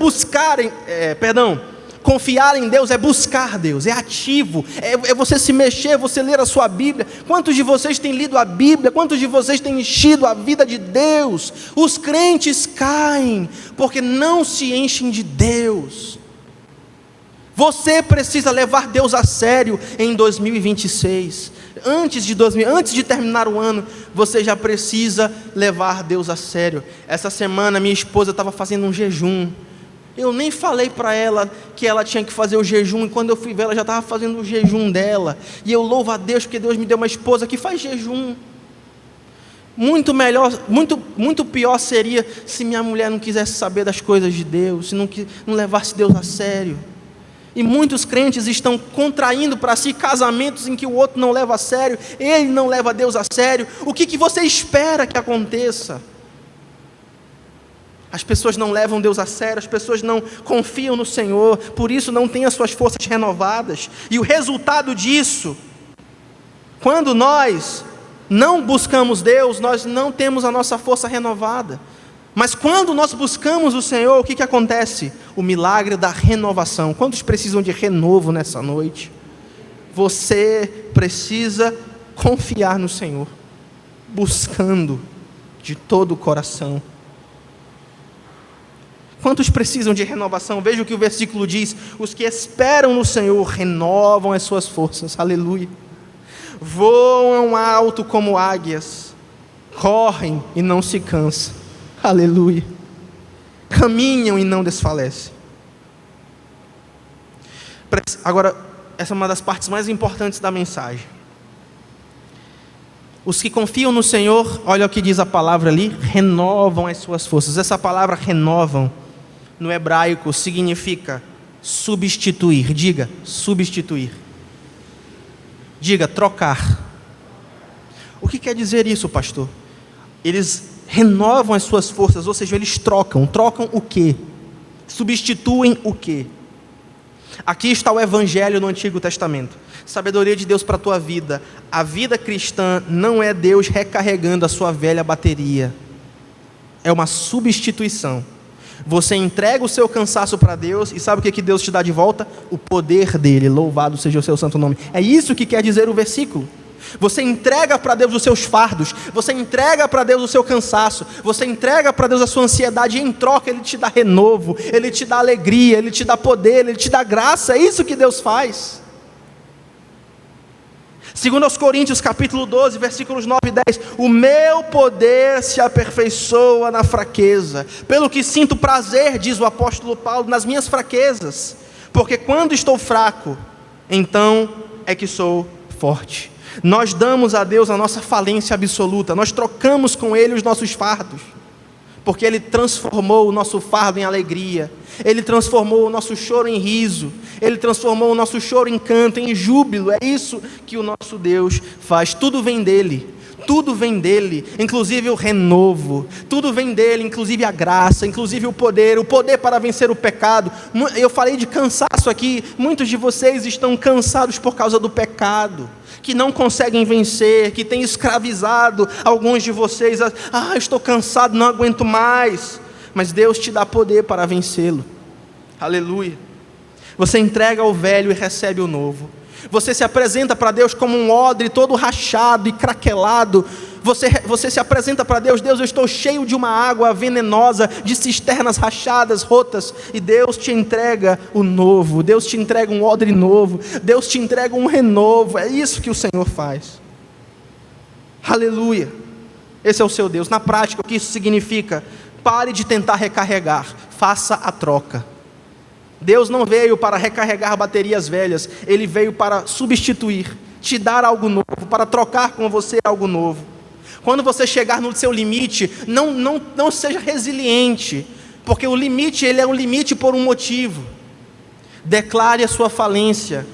confiar em Deus é buscar Deus, é ativo, é você se mexer, você ler a sua Bíblia. Quantos de vocês têm lido a Bíblia? Quantos de vocês têm enchido a vida de Deus? Os crentes caem porque não se enchem de Deus. Você precisa levar Deus a sério em 2026. Antes de terminar o ano, você já precisa levar Deus a sério. Essa semana minha esposa estava fazendo um jejum. Eu nem falei para ela que ela tinha que fazer o jejum, e quando eu fui ver, ela já estava fazendo o jejum dela. E eu louvo a Deus, porque Deus me deu uma esposa que faz jejum. Muito pior seria se minha mulher não quisesse saber das coisas de Deus, se não levasse Deus a sério. E muitos crentes estão contraindo para si casamentos em que o outro não leva a sério, ele não leva Deus a sério. O que você espera que aconteça? As pessoas não levam Deus a sério, as pessoas não confiam no Senhor, por isso não têm as suas forças renovadas. E o resultado disso, quando nós não buscamos Deus, nós não temos a nossa força renovada. Mas quando nós buscamos o Senhor, o que acontece? O milagre da renovação. Quantos precisam de renovo nessa noite? Você precisa confiar no Senhor, buscando de todo o coração. Quantos precisam de renovação? Veja o que o versículo diz: os que esperam no Senhor renovam as suas forças. Aleluia. Voam alto como águias, correm e não se cansam. Aleluia. Caminham e não desfalecem. Agora, essa é uma das partes mais importantes da mensagem. Os que confiam no Senhor, olha o que diz a palavra ali, renovam as suas forças. Essa palavra renovam, no hebraico, significa substituir. Diga, substituir. Diga, trocar. O que quer dizer isso, pastor? Eles renovam as suas forças, ou seja, eles trocam o quê? Substituem o quê? Aqui está o evangelho no Antigo Testamento, sabedoria de Deus para a tua vida. A vida cristã não é Deus recarregando a sua velha bateria, é uma substituição. Você entrega o seu cansaço para Deus, e sabe o que Deus te dá de volta? O poder dele, louvado seja o seu santo nome. É isso que quer dizer o versículo. Você entrega para Deus os seus fardos, você entrega para Deus o seu cansaço, você entrega para Deus a sua ansiedade, e em troca Ele te dá renovo, Ele te dá alegria, Ele te dá poder, Ele te dá graça. É isso que Deus faz. Segundo aos Coríntios capítulo 12, versículos 9 e 10, o meu poder se aperfeiçoa na fraqueza, pelo que sinto prazer, diz o apóstolo Paulo, nas minhas fraquezas, porque quando estou fraco, então é que sou forte. Nós damos a Deus a nossa falência absoluta, nós trocamos com Ele os nossos fardos, porque Ele transformou o nosso fardo em alegria, Ele transformou o nosso choro em riso, Ele transformou o nosso choro em canto, em júbilo. É isso que o nosso Deus faz. Tudo vem dEle, inclusive o renovo, tudo vem dEle, inclusive a graça, inclusive o poder para vencer o pecado. Eu falei de cansaço aqui, muitos de vocês estão cansados por causa do pecado, que não conseguem vencer, que tem escravizado alguns de vocês. Estou cansado, não aguento mais. Mas Deus te dá poder para vencê-lo. Aleluia. Você entrega o velho e recebe o novo. Você se apresenta para Deus como um odre todo rachado e craquelado. Você se apresenta para Deus: Deus, eu estou cheio de uma água venenosa, de cisternas rachadas, rotas. E Deus te entrega o novo. Deus te entrega um odre novo. Deus te entrega um renovo. É isso que o Senhor faz. Aleluia. Esse é o seu Deus. Na prática, o que isso significa? Pare de tentar recarregar, faça a troca. Deus não veio para recarregar baterias velhas, Ele veio para substituir, te dar algo novo, para trocar com você algo novo. Quando você chegar no seu limite, não seja resiliente, porque o limite, ele é um limite por um motivo. Declare a sua falência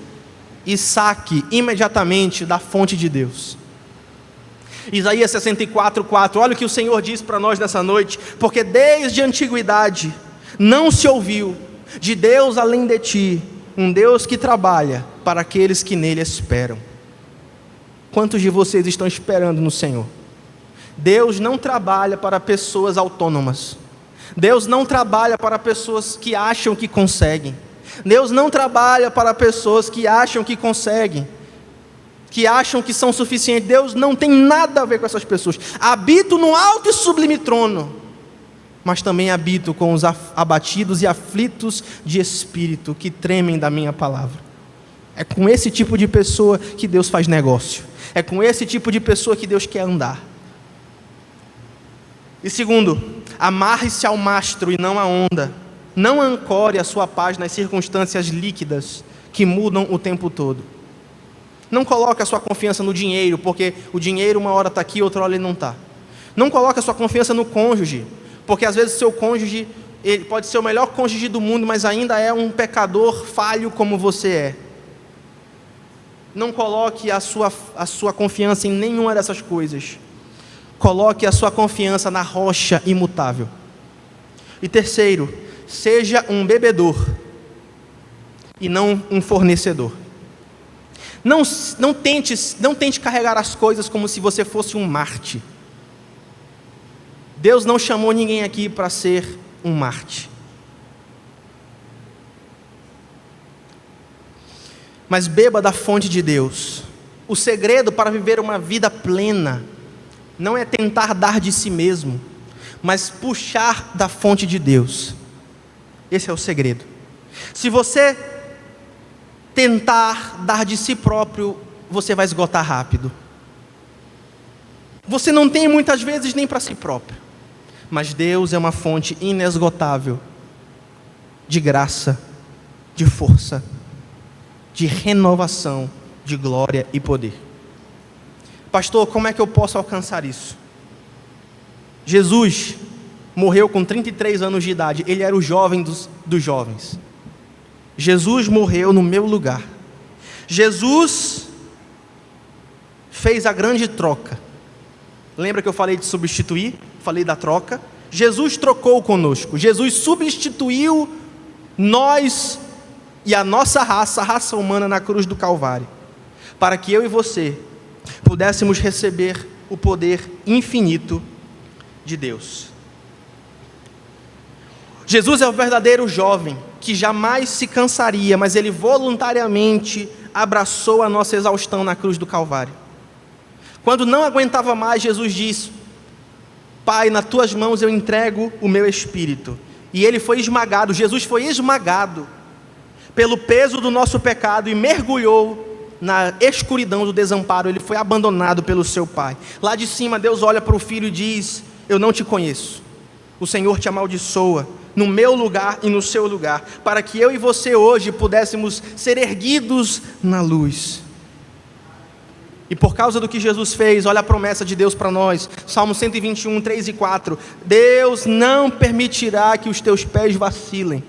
e saque imediatamente da fonte de Deus. Isaías 64:4, olha o que o Senhor diz para nós nessa noite: porque desde a antiguidade não se ouviu de Deus além de ti, um Deus que trabalha para aqueles que nele esperam. Quantos de vocês estão esperando no Senhor? Deus não trabalha para pessoas autônomas. Deus não trabalha para pessoas que acham que conseguem. Deus não trabalha para pessoas que acham que conseguem, que acham que são suficientes. Deus não tem nada a ver com essas pessoas. Habito no alto e sublime trono, mas também habito com os abatidos e aflitos de espírito, que tremem da minha palavra. É com esse tipo de pessoa que Deus faz negócio. É com esse tipo de pessoa que Deus quer andar. E segundo, amarre-se ao mastro e não à onda. Não ancore a sua paz nas circunstâncias líquidas que mudam o tempo todo. Não coloque a sua confiança no dinheiro, porque o dinheiro uma hora está aqui, outra hora ele não está. Não coloque a sua confiança no cônjuge, porque às vezes o seu cônjuge, ele pode ser o melhor cônjuge do mundo, mas ainda é um pecador falho como você é. Não coloque a sua confiança em nenhuma dessas coisas. Coloque a sua confiança na rocha imutável. E terceiro, seja um bebedor e não um fornecedor. Não tente carregar as coisas como se você fosse um Marte. Deus não chamou ninguém aqui para ser um Marte. Mas beba da fonte de Deus. O segredo para viver uma vida plena não é tentar dar de si mesmo, mas puxar da fonte de Deus. Esse é o segredo. Se você tentar dar de si próprio, você vai esgotar rápido. Você não tem muitas vezes nem para si próprio, mas Deus é uma fonte inesgotável de graça, de força, de renovação, de glória e poder. Pastor, como é que eu posso alcançar isso? Jesus morreu com 33 anos de idade. Ele era o jovem dos jovens. Jesus morreu no meu lugar. Jesus fez a grande troca. Lembra que eu falei de substituir? Falei da troca. Jesus trocou conosco. Jesus substituiu nós e a nossa raça, a raça humana, na cruz do Calvário, para que eu e você pudéssemos receber o poder infinito de Deus. Jesus é o verdadeiro jovem que jamais se cansaria, mas ele voluntariamente abraçou a nossa exaustão na cruz do Calvário. Quando não aguentava mais, Jesus disse: Pai, nas tuas mãos eu entrego o meu espírito. E ele foi esmagado, Jesus foi esmagado pelo peso do nosso pecado e mergulhou na escuridão do desamparo. Ele foi abandonado pelo seu Pai. Lá de cima Deus olha para o Filho e diz: eu não te conheço. O Senhor te amaldiçoa no meu lugar e no seu lugar, para que eu e você hoje pudéssemos ser erguidos na luz. E por causa do que Jesus fez, olha a promessa de Deus para nós, Salmo 121, 3 e 4, Deus não permitirá que os teus pés vacilem,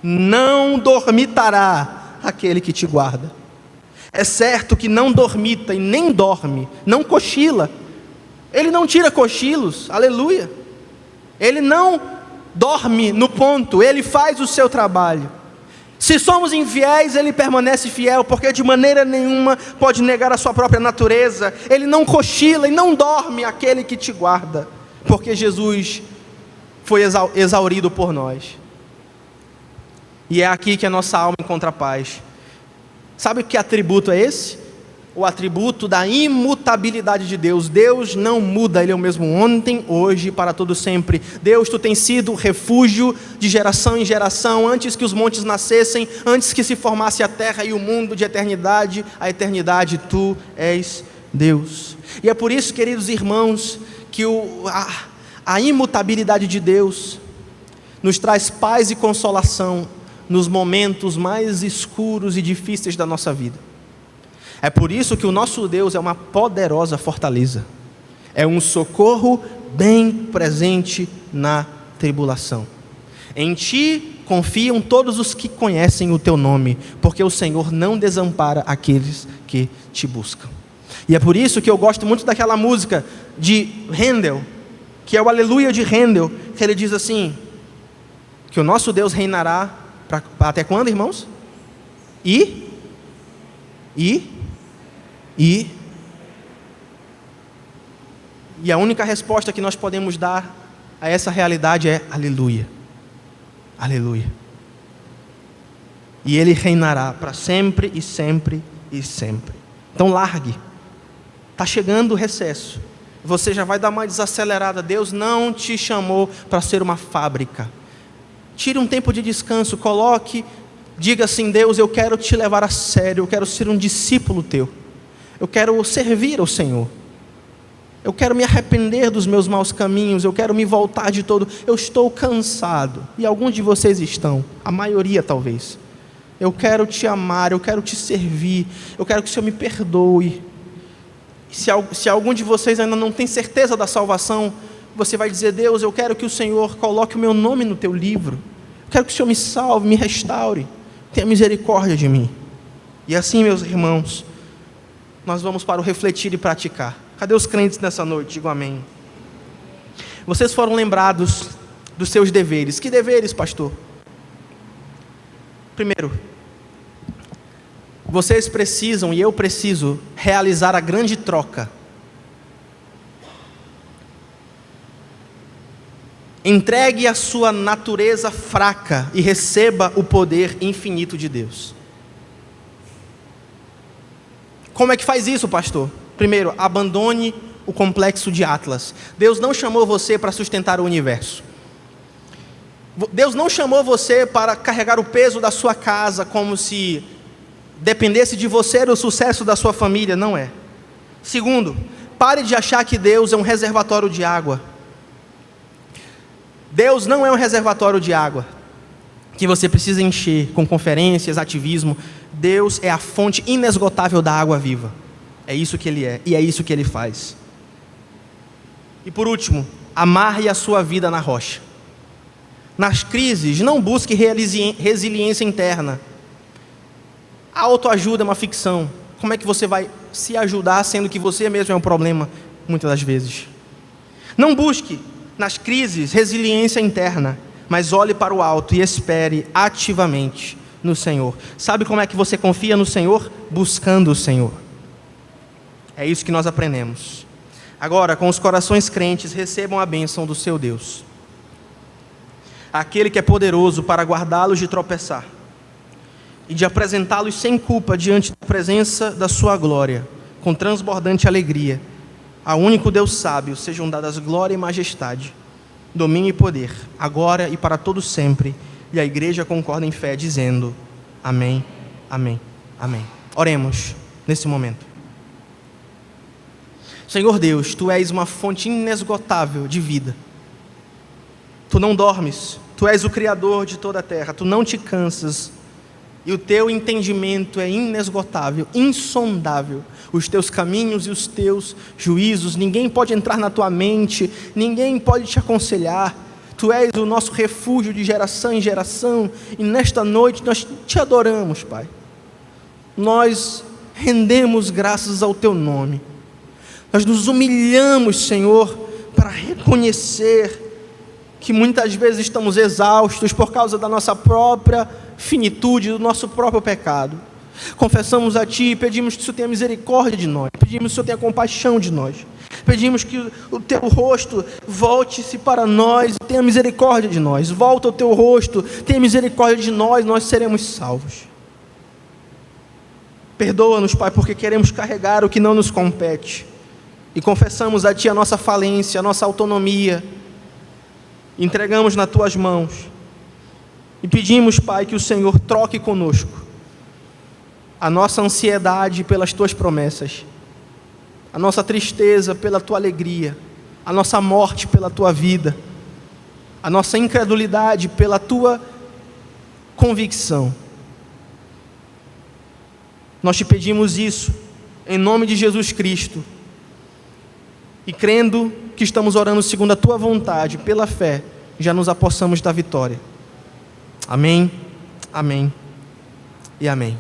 não dormitará aquele que te guarda. É certo que não dormita e nem dorme, não cochila, ele não tira cochilos, aleluia, ele não dorme no ponto, ele faz o seu trabalho. Se somos infiéis, ele permanece fiel, porque de maneira nenhuma pode negar a sua própria natureza. Ele não cochila e não dorme aquele que te guarda, porque Jesus foi exaurido por nós. E é aqui que a nossa alma encontra paz. Sabe que atributo é esse? O atributo da imutabilidade de Deus. Deus não muda, Ele é o mesmo ontem, hoje e para todo sempre. Deus, Tu tens sido refúgio de geração em geração, antes que os montes nascessem, antes que se formasse a terra e o mundo, de eternidade a eternidade, Tu és Deus. E é por isso, queridos irmãos, que a imutabilidade de Deus nos traz paz e consolação nos momentos mais escuros e difíceis da nossa vida. É por isso que o nosso Deus é uma poderosa fortaleza, é um socorro bem presente na tribulação. Em Ti confiam todos os que conhecem o Teu nome, porque o Senhor não desampara aqueles que Te buscam. E é por isso que eu gosto muito daquela música de Handel, que é o Aleluia de Handel, que ele diz assim, que o nosso Deus reinará até quando, irmãos? E a única resposta que nós podemos dar a essa realidade é aleluia, aleluia. E Ele reinará para sempre e sempre e sempre. Então largue, está chegando o recesso, você já vai dar uma desacelerada. Deus não te chamou para ser uma fábrica. Tire um tempo de descanso, diga assim: Deus, eu quero te levar a sério, eu quero ser um discípulo teu, eu quero servir ao Senhor, eu quero me arrepender dos meus maus caminhos, eu quero me voltar de todo, eu estou cansado, e alguns de vocês estão, a maioria talvez. Eu quero te amar, eu quero te servir, eu quero que o Senhor me perdoe. Se algum de vocês ainda não tem certeza da salvação, você vai dizer: Deus, eu quero que o Senhor coloque o meu nome no teu livro, eu quero que o Senhor me salve, me restaure, tenha misericórdia de mim. E assim, meus irmãos, nós vamos para o refletir e praticar. Cadê os crentes nessa noite? Digo amém. Vocês foram lembrados dos seus deveres. Que deveres, pastor? Primeiro, vocês precisam, e eu preciso, realizar a grande troca. Entregue a sua natureza fraca e receba o poder infinito de Deus. Como é que faz isso, pastor? Primeiro, abandone o complexo de Atlas. Deus não chamou você para sustentar o universo. Deus não chamou você para carregar o peso da sua casa como se dependesse de você o sucesso da sua família. Não é. Segundo, pare de achar que Deus é um reservatório de água. Deus não é um reservatório de água que você precisa encher com conferências, ativismo. Deus é a fonte inesgotável da água viva. É isso que Ele é, e é isso que Ele faz. E por último, amarre a sua vida na rocha. Nas crises, não busque resiliência interna. A autoajuda é uma ficção. Como é que você vai se ajudar sendo que você mesmo é um problema, muitas das vezes? Não busque, nas crises, resiliência interna, mas olhe para o alto e espere ativamente no Senhor. Sabe como é que você confia no Senhor? Buscando o Senhor. É isso que nós aprendemos. Agora, com os corações crentes, recebam a bênção do seu Deus, aquele que é poderoso para guardá-los de tropeçar e de apresentá-los sem culpa diante da presença da sua glória, com transbordante alegria. Ao único Deus sábio sejam dadas glória e majestade, domínio e poder, agora e para todo sempre. E a igreja concorda em fé, dizendo: amém, amém, amém. Oremos nesse momento. Senhor Deus, Tu és uma fonte inesgotável de vida. Tu não dormes, Tu és o Criador de toda a terra, Tu não te cansas, e o Teu entendimento é inesgotável, insondável. Os Teus caminhos e os Teus juízos, ninguém pode entrar na Tua mente, ninguém pode te aconselhar. Tu és o nosso refúgio de geração em geração, e nesta noite nós Te adoramos, Pai. Nós rendemos graças ao Teu nome. Nós nos humilhamos, Senhor, para reconhecer que muitas vezes estamos exaustos por causa da nossa própria finitude, do nosso próprio pecado. Confessamos a Ti e pedimos que o Senhor tenha misericórdia de nós, pedimos que o Senhor tenha compaixão de nós, pedimos que o Teu rosto volte-se para nós e tenha misericórdia de nós. Volta o Teu rosto, tenha misericórdia de nós, nós seremos salvos. Perdoa-nos, Pai, porque queremos carregar o que não nos compete, e confessamos a Ti a nossa falência, a nossa autonomia, entregamos nas Tuas mãos, e pedimos, Pai, que o Senhor troque conosco a nossa ansiedade pelas Tuas promessas, a nossa tristeza pela Tua alegria, a nossa morte pela Tua vida, a nossa incredulidade pela Tua convicção. Nós Te pedimos isso, em nome de Jesus Cristo, e crendo que estamos orando segundo a Tua vontade, pela fé, já nos apossamos da vitória. Amém, amém e amém.